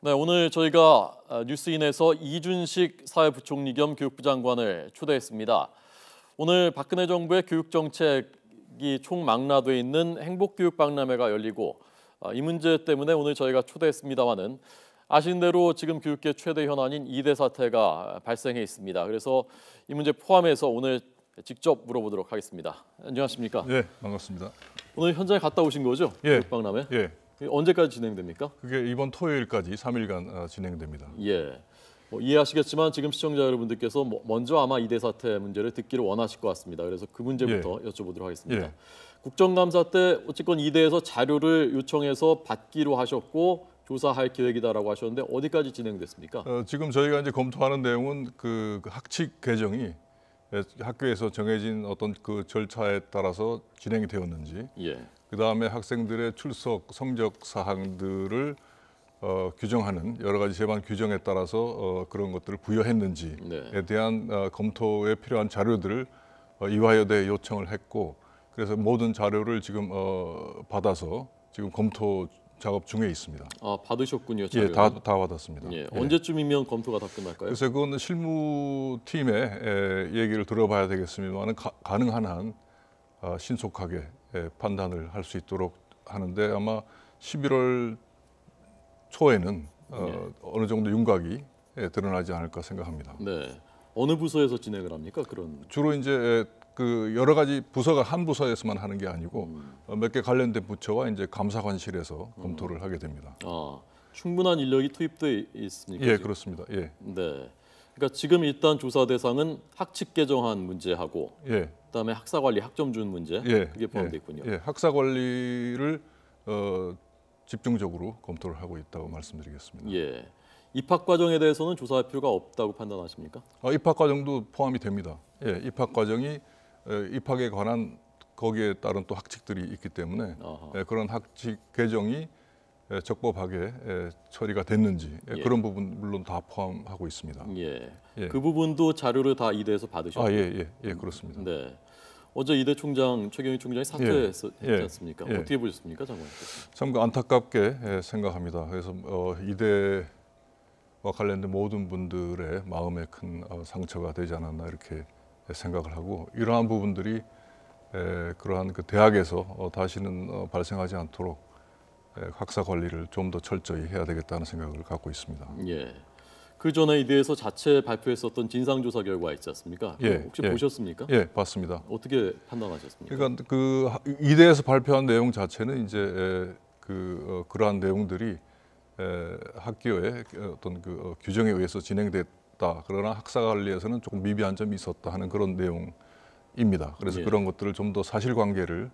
네, 오늘 저희가 뉴스인에서 이준식 사회부총리 겸 교육부 장관을 초대했습니다. 오늘 박근혜 정부의 교육 정책이 총망라돼 있는 행복교육 박람회가 열리고 이 문제 때문에 오늘 저희가 초대했습니다마는 아시는 대로 지금 교육계 최대 현안인 이대 사태가 발생해 있습니다. 그래서 이 문제 포함해서 오늘 직접 물어보도록 하겠습니다. 안녕하십니까? 네, 반갑습니다. 오늘 현장에 갔다 오신 거죠? 예. 교육 박람회? 예. 언제까지 진행됩니까? 그게 이번 토요일까지 3일간 진행됩니다. 예. 이해하시겠지만 지금 시청자 여러분들께서 먼저 아마 이대 사태 문제를 듣기를 원하실 것 같습니다. 그래서 그 문제부터 여쭤보도록 하겠습니다. 예. 국정감사 때 어쨌건 이대에서 자료를 요청해서 받기로 하셨고 조사할 계획이다라고 하셨는데 어디까지 진행됐습니까? 지금 저희가 이제 검토하는 내용은 그 학칙 개정이 학교에서 정해진 어떤 그 절차에 따라서 진행이 되었는지, 예. 그 다음에 학생들의 출석 성적 사항들을 규정하는 여러 가지 제반 규정에 따라서 그런 것들을 부여했는지에 네. 대한 검토에 필요한 자료들을 이화여대에 요청을 했고, 그래서 모든 자료를 지금 받아서 지금 검토 작업 중에 있습니다. 아, 받으셨군요. 예, 자료는. 다 받았습니다. 예. 예. 언제쯤이면 검토가 다 끝날까요? 그래서 그건 실무팀의 얘기를 들어봐야 되겠습니다만 가능한 한 신속하게 판단을 할 수 있도록 하는데 아마 11월 초에는 어느 정도 윤곽이 드러나지 않을까 생각합니다. 네. 어느 부서에서 진행을 합니까? 그런 주로 이제 그 여러 가지 부서가 한 부서에서만 하는 게 아니고 몇 개 관련된 부처와 이제 감사관실에서 검토를 하게 됩니다. 아, 충분한 인력이 투입돼 있습니까? 예, 지금? 그렇습니다. 예. 네. 그러니까 지금 일단 조사 대상은 학칙 개정안 문제하고 예. 그다음에 학사 관리 학점 준 문제 예, 그게 포함되어 있군요. 예, 학사 관리를 집중적으로 검토를 하고 있다고 말씀드리겠습니다. 예. 입학 과정에 대해서는 조사할 필요가 없다고 판단하십니까? 입학 과정도 포함이 됩니다. 예, 입학 과정이 입학에 관한 거기에 따른 또 학칙들이 있기 때문에 그런 학칙 개정이 적법하게 처리가 됐는지 그런 부분 물론 다 포함하고 있습니다. 예. 예. 그 부분도 자료를 다 이대에서 받으셨고. 예, 그렇습니다. 네. 어제 이대 총장 최경희 총장이 사퇴했지 않습니까? 예. 어떻게 보셨습니까, 장관님께서? 참 안타깝게 생각합니다. 그래서 이대와 관련된 모든 분들의 마음에 큰 상처가 되지 않았나 이렇게 생각을 하고 이러한 부분들이 그러한 그 대학에서 다시는 발생하지 않도록 학사 관리를 좀 더 철저히 해야 되겠다는 생각을 갖고 있습니다. 예. 그 전에 이대에서 자체 발표했었던 진상조사 결과 있지 않습니까? 혹시 보셨습니까? 예, 봤습니다. 어떻게 판단하셨습니까? 그러니까 그 이대에서 발표한 내용 자체는 이제 그러한 내용들이 학교의 어떤 그 규정에 의해서 진행됐다. 그러나 학사 관리에서는 조금 미비한 점이 있었다 하는 그런 내용입니다. 그래서 예. 그런 것들을 좀 더 사실관계를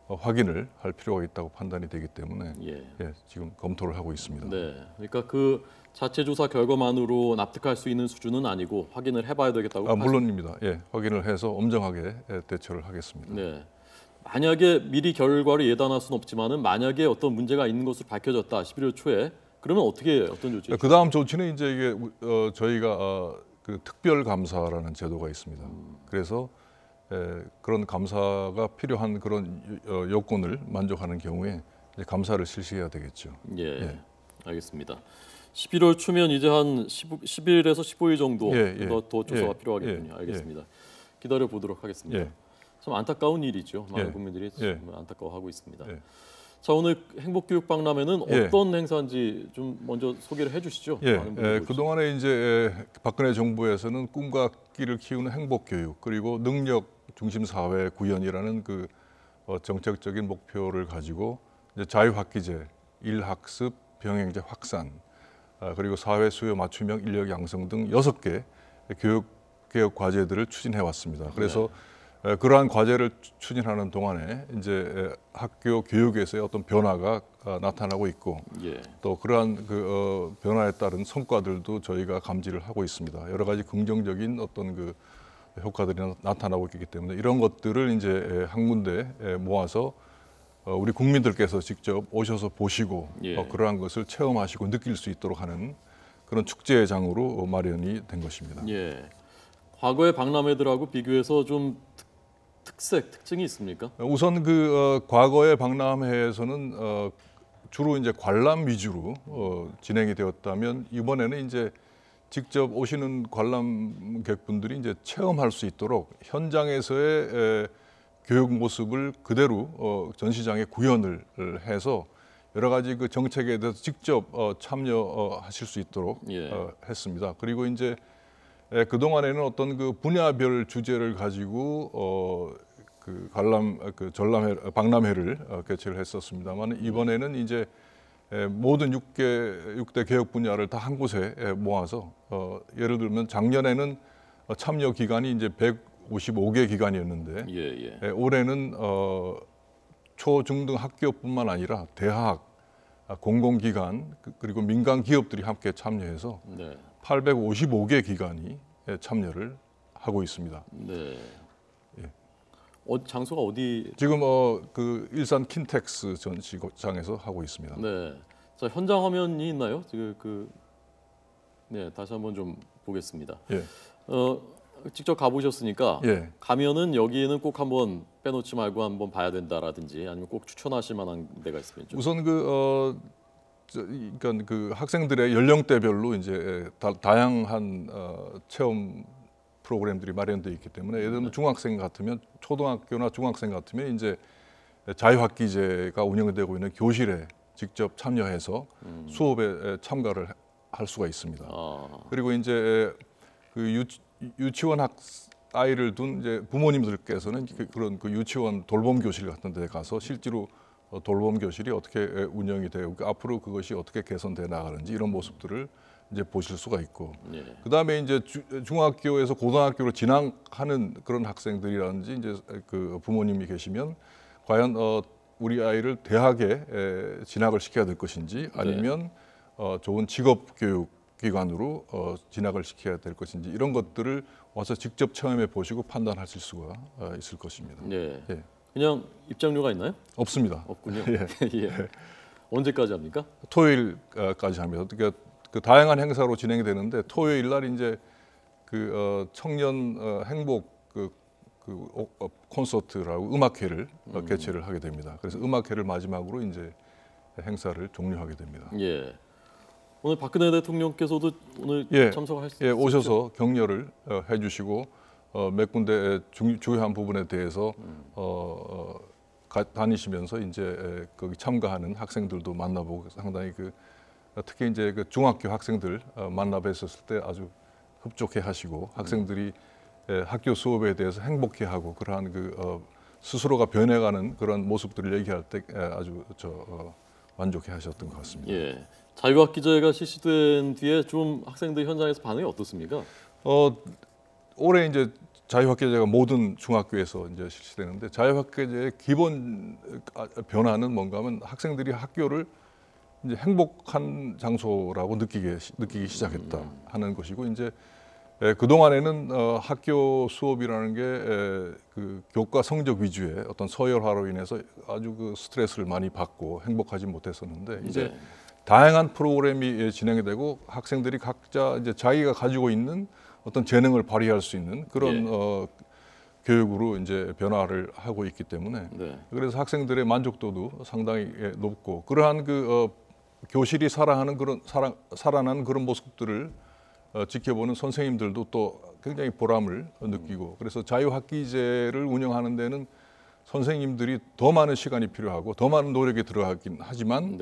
확인을 할 필요가 있다고 판단이 되기 때문에 지금 검토를 하고 있습니다. 네, 그러니까 그 자체 조사 결과만으로 납득할 수 있는 수준은 아니고 확인을 해봐야 되겠다고. 물론입니다. 예, 확인을 해서 엄정하게 대처를 하겠습니다. 네, 만약에 미리 결과를 예단할 수는 없지만은 만약에 어떤 문제가 있는 것으로 밝혀졌다 11월 초에 그러면 어떤 조치? 그 다음 조치는 이제 이게 저희가 그 특별 감사라는 제도가 있습니다. 그래서 그런 감사가 필요한 그런 요건을 만족하는 경우에 이제 감사를 실시해야 되겠죠. 예. 알겠습니다. 11월 초면 이제 한 10일에서 15일 정도 더 조사가 필요하겠군요. 알겠습니다. 기다려 보도록 하겠습니다. 참 안타까운 일이죠. 많은 국민들이 정말 안타까워하고 있습니다. 자, 오늘 행복교육 박람회는 어떤 행사인지 좀 먼저 소개를 해주시죠. 그동안에 이제 박근혜 정부에서는 꿈과 끼를 키우는 행복교육 그리고 능력 중심 사회 구현이라는 그 정책적인 목표를 가지고 이제 자유학기제, 일학습, 병행제 확산, 그리고 사회 수요 맞춤형 인력 양성 등 6개 교육 개혁 과제들을 추진해 왔습니다. 그래서 그러한 과제를 추진하는 동안에 이제 학교 교육에서의 어떤 변화가 나타나고 있고 또 그러한 그 변화에 따른 성과들도 저희가 감지를 하고 있습니다. 여러 가지 긍정적인 어떤 그 효과들이 나타나고 있기 때문에 이런 것들을 이제 한 군데 모아서 우리 국민들께서 직접 오셔서 보시고 그러한 것을 체험하시고 느낄 수 있도록 하는 그런 축제장으로 마련이 된 것입니다. 과거의 박람회들하고 비교해서 좀 특징이 있습니까? 우선 과거의 박람회에서는 주로 이제 관람 위주로 진행이 되었다면 이번에는 이제 직접 오시는 관람객분들이 이제 체험할 수 있도록 현장에서의 교육 모습을 그대로 전시장에 구현을 해서 여러 가지 그 정책에 대해서 직접 참여하실 수 있도록 했습니다. 그리고 이제 그 동안에는 어떤 그 분야별 주제를 가지고 그 박람회를 개최를 했었습니다만 이번에는 이제 모든 6대 개혁 분야를 다 한 곳에 모아서 예를 들면 작년에는 참여 기관이 이제 155개 기관이었는데 올해는 초, 중 등 학교뿐만 아니라 대학, 공공기관 그리고 민간 기업들이 함께 참여해서 855개 기관이 참여를 하고 있습니다. 네. 장소가 어디? 지금 그 일산 킨텍스 전시장에서 하고 있습니다. 네. 자, 현장 화면이 있나요? 네, 다시 한번 좀 보겠습니다. 직접 가보셨으니까 가면은 여기는 꼭 한번 빼놓지 말고 한번 봐야 된다라든지 아니면 꼭 추천하실 만한 데가 있으면 좀. 우선 그러니까 그 학생들의 연령대별로 이제 다양한 체험 프로그램들이 마련되어 있기 때문에 예를 들면 중학생 같으면 초등학교나 중학생 같으면 이제 자유학기제가 운영되고 있는 교실에 직접 참여해서 수업에 참가를 할 수가 있습니다. 그리고 이제 그 유치원 아이를 둔 이제 부모님들께서는 그런 그 유치원 돌봄 교실 같은 데 가서 실제로 돌봄 교실이 어떻게 운영이 되고 앞으로 그것이 어떻게 개선돼 나가는지 이런 모습들을 이제 보실 수가 있고 그다음에 이제 중학교에서 고등학교로 진학하는 그런 학생들이라든지 이제 그 부모님이 계시면 과연 우리 아이를 대학에 진학을 시켜야 될 것인지 아니면 좋은 직업 교육 기관으로 진학을 시켜야 될 것인지 이런 것들을 와서 직접 체험해 보시고 판단하실 수가 있을 것입니다. 그냥 입장료가 있나요? 없습니다. 없군요. 언제까지 합니까? 토요일까지 합니다. 그러니까 그 다양한 행사로 진행이 되는데 토요일 날 이제 그 청년 행복 콘서트라고 음악회를 개최를 하게 됩니다. 그래서 음악회를 마지막으로 이제 행사를 종료하게 됩니다. 오늘 박근혜 대통령께서도 오늘 참석할 수 있죠? 오셔서 격려를 해주시고 몇 군데 중요한 부분에 대해서 다니시면서 이제 거기 참가하는 학생들도 만나보고 상당히 특히 이제 그 중학교 학생들 만나뵀었을 때 아주 흡족해하시고 학생들이 학교 수업에 대해서 행복해하고 그러한 스스로가 변해가는 그런 모습들을 얘기할 때 아주 만족해하셨던 것 같습니다. 자유학기제가 실시된 뒤에 좀 학생들 현장에서 반응이 어떻습니까? 올해 이제 자유학기제가 모든 중학교에서 이제 실시되는데 자유학기제의 기본 변화는 뭔가 하면 학생들이 학교를 이제 행복한 장소라고 느끼기 시작했다 하는 것이고 이제 그 동안에는 학교 수업이라는 게 그 교과 성적 위주의 어떤 서열화로 인해서 아주 그 스트레스를 많이 받고 행복하지 못했었는데 이제 다양한 프로그램이 진행이 되고 학생들이 각자 이제 자기가 가지고 있는 어떤 재능을 발휘할 수 있는 그런 교육으로 이제 변화를 하고 있기 때문에 그래서 학생들의 만족도도 상당히 높고 그러한 교실이 살아나는 그런 모습들을 지켜보는 선생님들도 또 굉장히 보람을 느끼고 그래서 자유학기제를 운영하는 데는 선생님들이 더 많은 시간이 필요하고 더 많은 노력이 들어가긴 하지만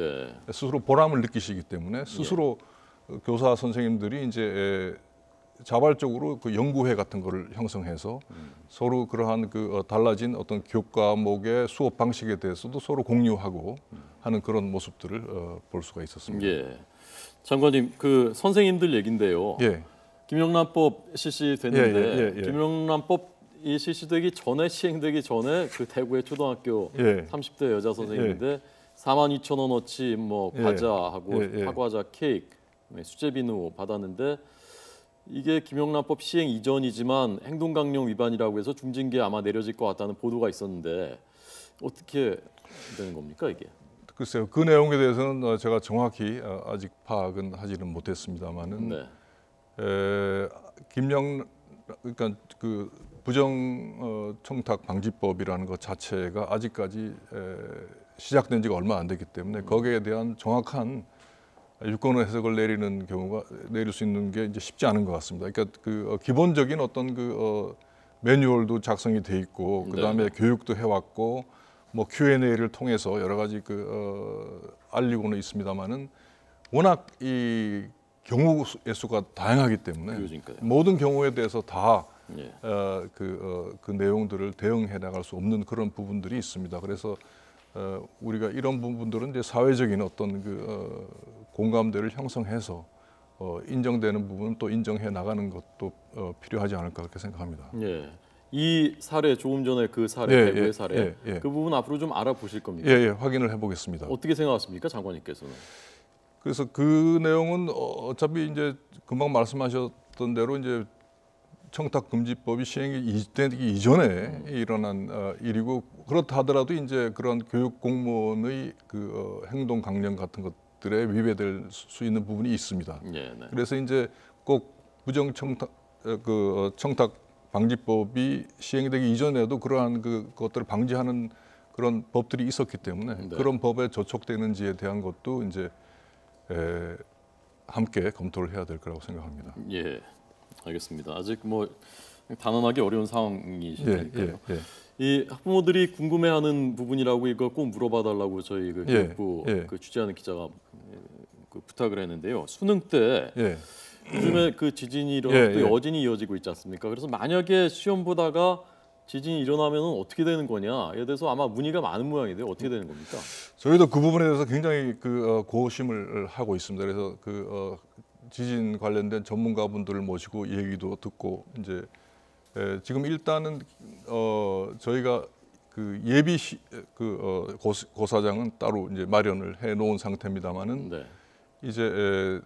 스스로 보람을 느끼시기 때문에 스스로 교사 선생님들이 이제 자발적으로 그 연구회 같은 거를 형성해서 서로 그러한 달라진 어떤 교과목의 수업 방식에 대해서도 서로 공유하고 하는 그런 모습들을 볼 수가 있었습니다. 장관님, 그 선생님들 얘긴데요. 김영란법 실시됐는데 김영란법이 실시되기 전에 시행되기 전에 그 대구의 초등학교 30대 여자 선생님인데 42,000원어치 뭐 과자하고 사과자 케이크, 수제 비누 받았는데 이게 김영란법 시행 이전이지만 행동강령 위반이라고 해서 중징계 아마 내려질 것 같다는 보도가 있었는데 어떻게 되는 겁니까 이게? 글쎄요, 그 내용에 대해서는 제가 정확히 아직 파악은 하지는 못했습니다만은 그러니까 부정 청탁 방지법이라는 것 자체가 아직까지 시작된 지가 얼마 안 됐기 때문에 거기에 대한 정확한 유권 해석을 내릴 수 있는 게 이제 쉽지 않은 것 같습니다. 그러니까 그 기본적인 어떤 매뉴얼도 작성이 돼 있고 그다음에 교육도 해왔고 뭐 Q&A를 통해서 여러 가지 알리고는 있습니다만은 워낙 이 경우의 수가 다양하기 때문에 그러니까요. 모든 경우에 대해서 다 예. 그 내용들을 대응해 나갈 수 없는 그런 부분들이 있습니다. 그래서 우리가 이런 부분들은 이제 사회적인 어떤 공감대를 형성해서 인정되는 부분은 또 인정해 나가는 것도 필요하지 않을까 그렇게 생각합니다. 예. 이 사례 조금 전에 그 사례 대구의 사례 예. 그 부분 앞으로 좀 알아보실 겁니까? 예, 확인을 해보겠습니다. 어떻게 생각하십니까, 장관님께서는? 그래서 그 내용은 어차피 이제 금방 말씀하셨던 대로 이제 청탁금지법이 시행이 되기 이전에 일어난 일이고 그렇다 하더라도 이제 그런 교육 공무원의 행동 강령 같은 것들에 위배될 수 있는 부분이 있습니다. 네. 그래서 이제 꼭 부정 청탁 방지법이 시행되기 이전에도 그러한 그것들을 방지하는 그런 법들이 있었기 때문에 그런 법에 저촉되는지에 대한 것도 이제 함께 검토를 해야 될 거라고 생각합니다. 예, 알겠습니다. 아직 뭐 단언하기 어려운 상황이시니까요. 이 학부모들이 궁금해하는 부분이라고 이거 꼭 물어봐달라고 저희 교육부 취재하는 기자가 부탁을 했는데요. 수능 때 요즘에 지진이 일어나고 여진이 이어지고 있지 않습니까? 그래서 만약에 시험 보다가 지진이 일어나면 어떻게 되는 거냐에 대해서 아마 문의가 많은 모양인데요. 어떻게 되는 겁니까? 저희도 그 부분에 대해서 굉장히 고심을 하고 있습니다. 그래서 지진 관련된 전문가분들을 모시고 얘기도 듣고 이제 지금 일단은 저희가 예비 고사장은 따로 이제 마련을 해 놓은 상태입니다만은 이제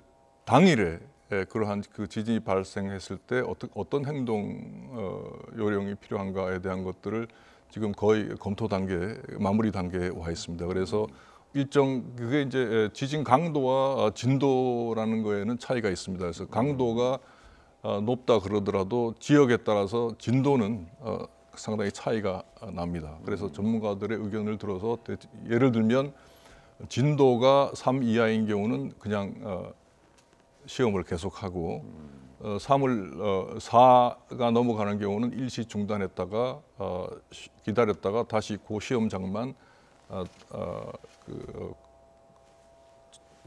당일에 그러한 지진이 발생했을 때 어떤 행동 요령이 필요한가에 대한 것들을 지금 거의 검토 단계, 마무리 단계에 와 있습니다. 그래서 그게 이제 지진 강도와 진도라는 거에는 차이가 있습니다. 그래서 강도가 높다 그러더라도 지역에 따라서 진도는 상당히 차이가 납니다. 그래서 전문가들의 의견을 들어서 예를 들면 진도가 3 이하인 경우는 그냥 시험을 계속하고 4가 넘어가는 경우는 일시 중단했다가 기다렸다가 다시 그 시험장만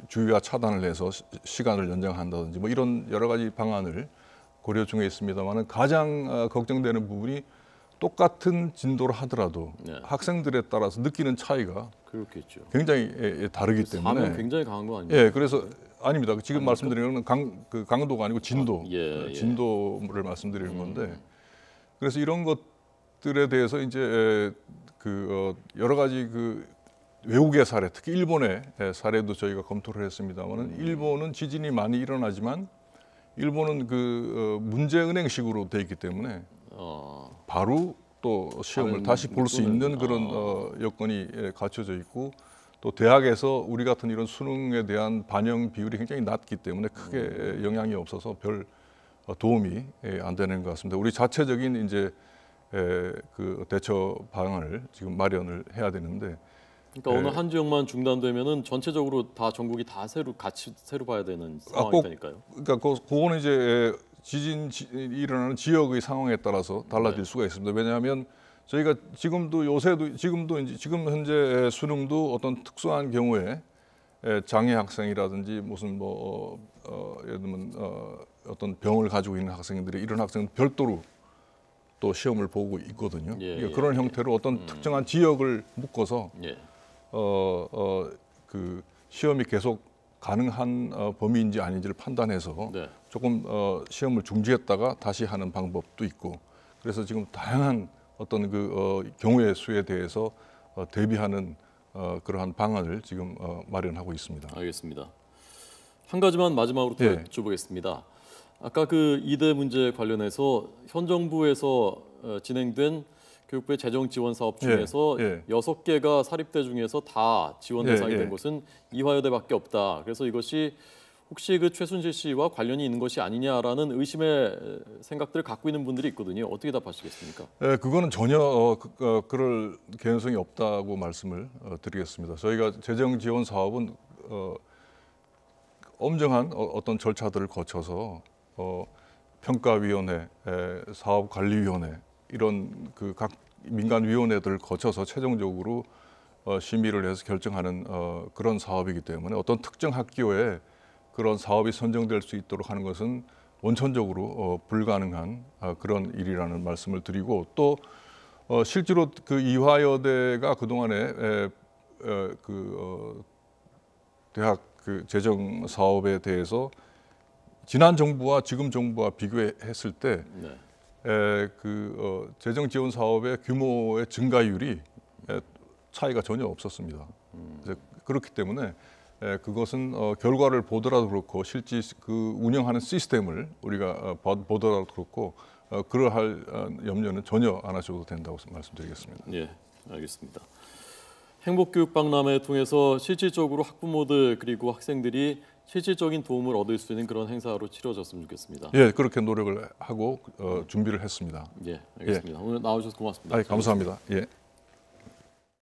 주의와 차단을 해서 시간을 연장한다든지 뭐 이런 여러 가지 방안을 고려 중에 있습니다만은 가장 걱정되는 부분이 똑같은 진도를 하더라도 학생들에 따라서 느끼는 차이가 그렇겠죠. 굉장히 다르기 때문에 4면 굉장히 강한 거 아닙니까? 예, 그래서 아닙니다. 지금 말씀드리는 건 강도가 아니고 진도, 진도를 말씀드리는 건데 그래서 이런 것들에 대해서 이제 여러 가지 외국의 사례, 특히 일본의 사례도 저희가 검토를 했습니다만은 일본은 지진이 많이 일어나지만 일본은 문제은행식으로 돼 있기 때문에 바로 또 시험을 다시 볼 수 있는 그런 여건이 갖춰져 있고 또 대학에서 우리 같은 이런 수능에 대한 반영 비율이 굉장히 낮기 때문에 크게 영향이 없어서 별 도움이 안 되는 것 같습니다. 우리 자체적인 이제 대처 방안을 지금 마련을 해야 되는데. 그러니까 어느 한 지역만 중단되면은 전체적으로 다 전국이 다 같이 새로 봐야 되는 상황이니까요. 그러니까 그거는 이제 지진이 일어나는 지역의 상황에 따라서 달라질 수가 있습니다. 왜냐하면 저희가 지금 현재 수능도 어떤 특수한 경우에 장애 학생이라든지 무슨 예를 들면 어떤 병을 가지고 있는 학생들이 이런 학생은 별도로 또 시험을 보고 있거든요. 그러니까 그런 형태로 어떤 특정한 지역을 묶어서 시험이 계속 가능한 범위인지 아닌지를 판단해서 조금 시험을 중지했다가 다시 하는 방법도 있고 그래서 지금 다양한 어떤 경우의 수에 대해서 대비하는 그러한 방안을 지금 마련하고 있습니다. 알겠습니다. 한 가지만 마지막으로 더 여쭤보겠습니다. 아까 이대 문제 관련해서 현 정부에서 진행된 교육부의 재정 지원 사업 중에서 6개가 사립대 중에서 다 지원 대상이 된 곳은 이화여대밖에 없다. 그래서 이것이 혹시 그 최순실 씨와 관련이 있는 것이 아니냐라는 의심의 생각들을 갖고 있는 분들이 있거든요. 어떻게 답하시겠습니까? 그거는 전혀 그럴 개연성이 없다고 말씀을 드리겠습니다. 저희가 재정 지원 사업은 엄정한 어떤 절차들을 거쳐서 평가위원회, 사업관리위원회 이런 그 각 민간위원회들을 거쳐서 최종적으로 심의를 해서 결정하는 그런 사업이기 때문에 어떤 특정 학교에 그런 사업이 선정될 수 있도록 하는 것은 원천적으로 불가능한 그런 일이라는 말씀을 드리고 또 실제로 그 이화여대가 그동안에 대학 그 재정 사업에 대해서 지난 정부와 지금 정부와 비교했을 때 재정 지원 사업의 규모의 증가율이 차이가 전혀 없었습니다. 그렇기 때문에 그것은 결과를 보더라도 그렇고 실제 그 운영하는 시스템을 우리가 보더라도 그렇고 그러할 염려는 전혀 안 하셔도 된다고 말씀드리겠습니다. 예, 알겠습니다. 행복교육박람회 통해서 실질적으로 학부모들 그리고 학생들이 실질적인 도움을 얻을 수 있는 그런 행사로 치러졌으면 좋겠습니다. 예, 그렇게 노력을 하고 준비를 했습니다. 예, 알겠습니다. 오늘 나와주셔서 고맙습니다. 감사합니다. 예.